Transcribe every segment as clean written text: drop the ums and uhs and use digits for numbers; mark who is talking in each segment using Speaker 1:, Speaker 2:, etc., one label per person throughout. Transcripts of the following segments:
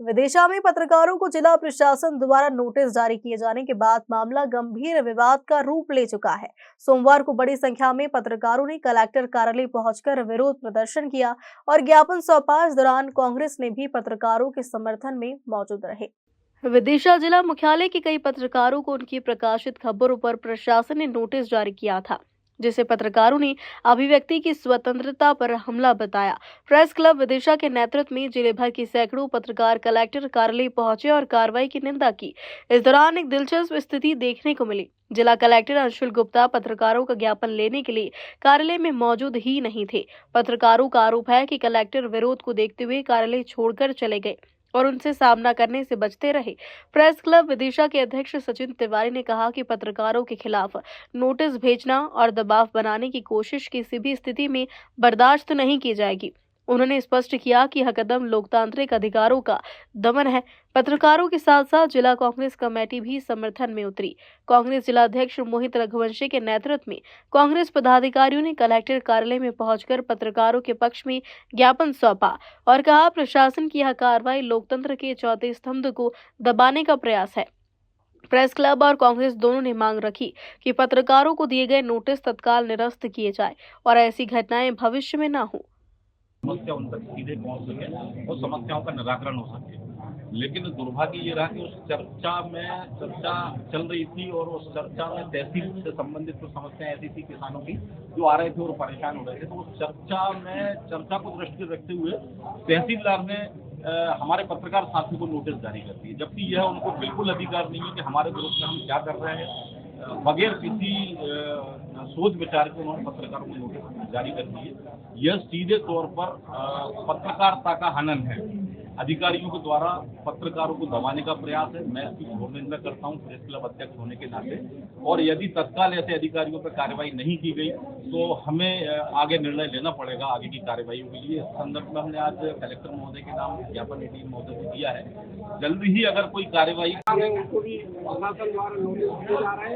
Speaker 1: विदिशा में पत्रकारों को जिला प्रशासन द्वारा नोटिस जारी किए जाने के बाद मामला गंभीर विवाद का रूप ले चुका है। सोमवार को बड़ी संख्या में पत्रकारों ने कलेक्टर कार्यालय पहुंचकर विरोध प्रदर्शन किया और ज्ञापन सौंपा। इस दौरान कांग्रेस ने भी पत्रकारों के समर्थन में मौजूद रहे। विदिशा जिला मुख्यालय के कई पत्रकारों को उनकी प्रकाशित खबरों पर प्रशासन ने नोटिस जारी किया था, जिसे पत्रकारों ने अभिव्यक्ति की स्वतंत्रता पर हमला बताया। प्रेस क्लब विदिशा के नेतृत्व में जिले भर की सैकड़ों पत्रकार कलेक्टर कार्यालय पहुंचे और कार्रवाई की निंदा की। इस दौरान एक दिलचस्प स्थिति देखने को मिली। जिला कलेक्टर अंशुल गुप्ता पत्रकारों का ज्ञापन लेने के लिए कार्यालय में मौजूद ही नहीं थे। पत्रकारों का आरोप है कि कलेक्टर विरोध को देखते हुए कार्यालय छोड़कर चले गए और उनसे सामना करने से बचते रहे। प्रेस क्लब विदिशा के अध्यक्ष सचिन तिवारी ने कहा कि पत्रकारों के खिलाफ नोटिस भेजना और दबाव बनाने की कोशिश किसी भी स्थिति में बर्दाश्त नहीं की जाएगी। उन्होंने स्पष्ट किया कि यह कदम लोकतांत्रिक अधिकारों का दमन है। पत्रकारों के साथ साथ जिला कांग्रेस कमेटी भी समर्थन में उतरी। कांग्रेस जिला अध्यक्ष मोहित रघुवंशी के नेतृत्व में कांग्रेस पदाधिकारियों ने कलेक्टर कार्यालय में पहुंचकर पत्रकारों के पक्ष में ज्ञापन सौंपा और कहा, प्रशासन की यह कार्रवाई लोकतंत्र के चौथे स्तंभ को दबाने का प्रयास है। प्रेस क्लब और कांग्रेस दोनों ने मांग रखी कि पत्रकारों को दिए गए नोटिस तत्काल निरस्त किए जाए और ऐसी घटनाएं भविष्य में न हो।
Speaker 2: समस्या उन तक सीधे पहुंच सके और समस्याओं का निराकरण हो सके। लेकिन दुर्भाग्य ये रहा कि उस चर्चा चल रही थी और उस चर्चा में तहसील से संबंधित कुछ समस्याएं ऐसी थी किसानों की जो आ रहे थे और परेशान हो रहे थे। तो उस चर्चा को दृष्टि रखते हुए तहसीलदार ने हमारे पत्रकार साथियों को नोटिस जारी कर दिए, जबकि यह उनको बिल्कुल अधिकार नहीं है कि हमारे विरुद्ध में हम क्या कर रहे हैं। बगैर किसी सोच विचार के उन्होंने पत्रकारों को नोटिस जारी कर दिए। यह सीधे तौर पर पत्रकारिता का हनन है। अधिकारियों के द्वारा पत्रकारों को दबाने का प्रयास है। मैं इसकी घोर निंदा करता हूं प्रेस क्लब अध्यक्ष होने के नाते, और यदि तत्काल ऐसे अधिकारियों पर कार्रवाई नहीं की गई तो हमें आगे निर्णय लेना पड़ेगा आगे की कार्रवाई के लिए। इस संदर्भ में हमने आज कलेक्टर महोदय के नाम ज्ञापन एडीएम महोदय को दिया है। जल्दी ही अगर कोई कार्रवाई
Speaker 3: उनको भी प्रशासन द्वारा नोटिस दिया जा रहा है।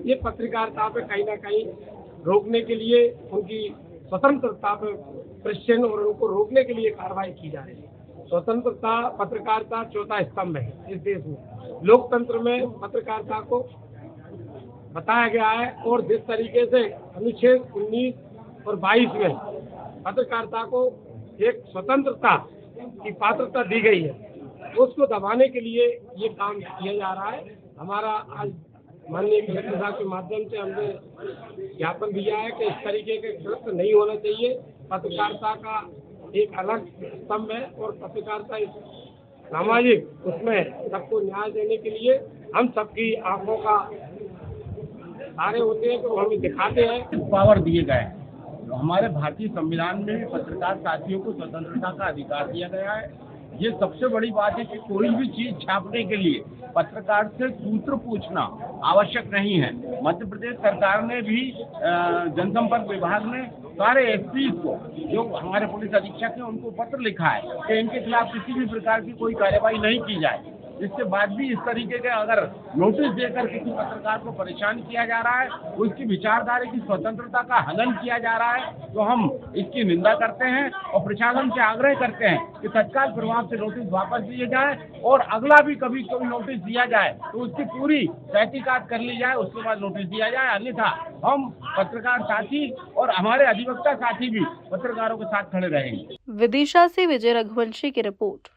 Speaker 3: ये पत्रकारिता पे कहीं ना कहीं रोकने के लिए, उनकी स्वतंत्रता पे प्रश्न और उनको रोकने के लिए कार्रवाई की जा रही है। स्वतंत्रता, पत्रकारिता चौथा स्तंभ है इस देश में। लोकतंत्र में पत्रकारिता को बताया गया है और जिस तरीके से अनुच्छेद 19 और 22 में पत्रकारिता को एक स्वतंत्रता की पात्रता दी गई है, उसको दबाने के लिए ये काम किया जा रहा है। हमारा आज माननीय कलेक्टर साहब के माध्यम से हमने ज्ञापन दिया है कि इस तरीके के कृत्य नहीं होना चाहिए। पत्रकारिता का एक अलग स्तंभ है और पत्रकारिता इस सामाजिक उसमें सबको न्याय देने के लिए हम सबकी आंखों का तारे होते हैं तो हमें दिखाते हैं।
Speaker 4: पावर दिए गए हैं। हमारे भारतीय संविधान में भी पत्रकार साथियों को स्वतंत्रता का अधिकार दिया गया है। ये सबसे बड़ी बात है कि कोई भी चीज छापने के लिए पत्रकार से सूत्र पूछना आवश्यक नहीं है। मध्य प्रदेश सरकार ने भी जनसंपर्क विभाग ने सारे एसपी को, जो हमारे पुलिस अधीक्षक हैं, उनको पत्र लिखा है कि इनके खिलाफ किसी भी प्रकार की कोई कार्रवाई नहीं की जाए। इसके बाद भी इस तरीके के अगर नोटिस देकर किसी पत्रकार को परेशान किया जा रहा है, उसकी विचारधारा की स्वतंत्रता का हनन किया जा रहा है, तो हम इसकी निंदा करते हैं और प्रशासन से आग्रह करते हैं कि तत्काल प्रभाव से नोटिस वापस दिए जाए और अगला भी कभी कोई नोटिस दिया जाए तो उसकी पूरी तहकीकात कर ली जाए, उसके बाद नोटिस दिया जाए। अन्यथा हम पत्रकार साथी और हमारे अधिवक्ता साथी भी पत्रकारों के साथ खड़े रहेंगे।
Speaker 1: विदिशा से विजय रघुवंशी की रिपोर्ट।